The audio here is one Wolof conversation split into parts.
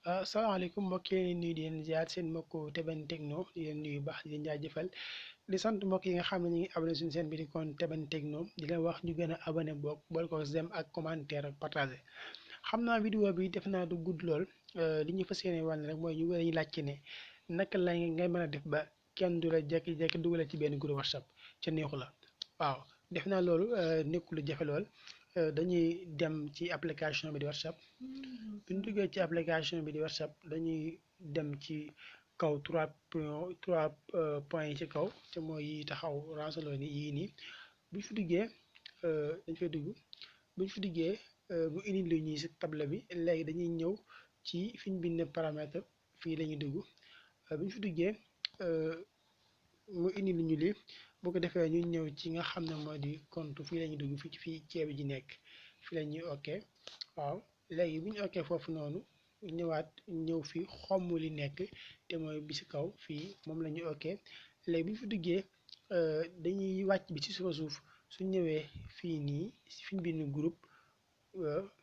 salaamaaleykum mbokk yi nuyu di leen ziar seen mbokku Teben Techno di leen nuyu baax di leen jaajëfal di sant mbokk yi nga xam ne ñu ngi abonné suñu seen bi di kon Teben Techno di leen wax ñu gën a abonné boog boole ko zem ak commentaire ak partagé. xam naa vidéo bi def naa du gudd lool li ñu fas yéene wàll rek mooy ñu wër ñu laajte ne naka la ngay mën a def ba kenn du la jékki-jékki dugale ci benn groupe WhatsApp ca neexu la. waaw def naa loolu nekkul lu jafe lool dañuy dem ci application bi di WhatsApp. bu ñu duggee ci application bi di WhatsApp dañuy dem ci kaw trois points yi ci kaw te mooy yi taxaw ranceloo ni yii nii bu ñu fi duggee dañ fay dugg bu ñu fi duggee mu indi lu ñuy si table bi léegi dañuy ñëw ci fi ñu bind paramètre fii la ñuy dugg bu ñu fi duggee mu indi lu ñu lii boo ko defee ñu ñëw ci nga xam ne moo di compte fii la ñuy dugg fii ceeb ji nekk fii la ñuy ok waaw. léegi bu ñu okkee foofu noonu ñëw fii xomm li nekk te mooy bi ci kaw fii moom la ñu okkee léegi bu ñu fi duggee dañuy wàcc bi ci suuf su ñëwee fii nii fi ñu bind groupe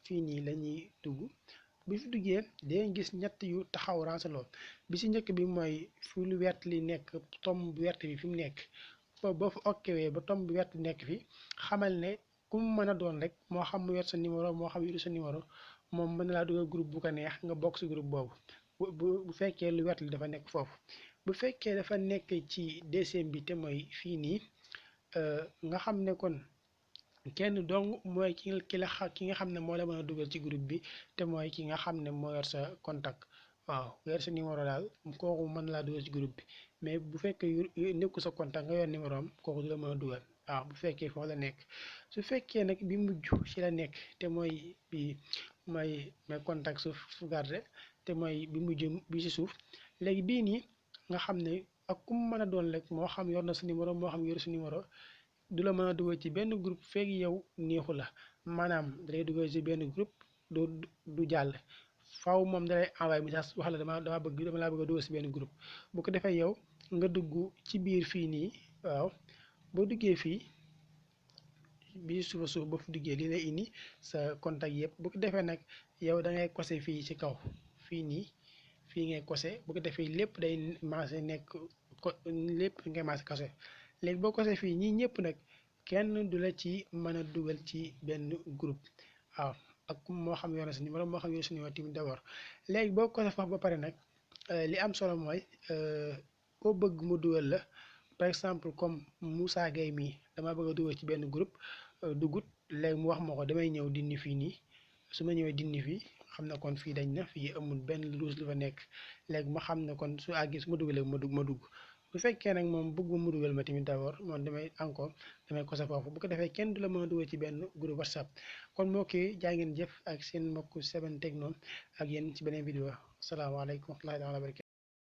fii nii la ñuy dugg bu ñu fi duggee dañuy gis ñett yu taxaw ranceloo bi ci njëkk bi mooy fi lu wert li nekk tomb bu wert bi fi mu nekk boo fa okkewee ba tomb bu wert bi nekk fi xamal ne ku mu mën a doon rek moo xam mu yor sa numéro moo xam yor sa numéro moom mën na laa dugal groupe bu ko neex nga bokk ci groupe boobu bu fekkee lu wert li dafa nekk foofu bu fekkee dafa nekk ci deuxième bi te mooy fii nii nga xam ne kon kenn dong mooy ki nga xam ne moo la mën a dugal ci groupe bi te mooy ki nga xam ne moo yor sa contact waaw yor sa numéro daal kooku mën na laa dugal ci groupe bi mais bu fekkee nekku sa contact nga yor numéro am kooku du la mën a dugal waaw bu fekkee foofu la nekk su fekkee nag bi mujj ci la nekk te mooy bi mooy mes contacts su garde te mooy bi mujj bi ci suuf léegi bii nii nga xam ne ak ku mu mën a doon rek moo xam yor na sa numéro moo xam yor sa numéro du la mën a dugal ci benn groupe fekk yow neexu la maanaam dalay dugal ci benn groupe du jàll faaw moom dalay envoyé message wax la dama laa bëgg a dugal ci benn groupe bu ko defee yow nga dugg ci biir fii nii waaw boo duggee fii bi suuf boo fi duggee lii lay indi sa contact yëpp bu ko defee nag yow da ngay kose fii ci kaw fii nii fii ngay kose bu ko defee lépp day maase nekk lépp ngay maase kose léegi boo kose fii ñii ñëpp nag kenn du la ci mën a dugal ci benn groupe waaw ak moo xam yor na sa numéro moo xam yor sa numéro tamit d'abord léegi boo kose foofu ba pare nag li am solo mooy koo bëgg mu dugal la par exemple comme Moussa Gueye mii dama bëgg a dugal ci benn groupe dugut léegi mu wax ma ko damay ñëw dindi fii nii su ma ñëwee dindi fii xam na kon fii dañ na fii amul benn luus lu fa nekk léegi ma xam ne kon su àggee su ma dugalee ma dugg bu fekkee nag moom bëgg mu dugal ma tamit d'abord moom damay kose foofu bu ko defee kenn du la mën a dugal ci benn groupe WhatsApp kon moo kii jaa ngeen jëf ak seen mbokku Teben Techno ak yéen ci beneen vidéo salaamaaleykum wa rahmatullaahi wa barakaatuh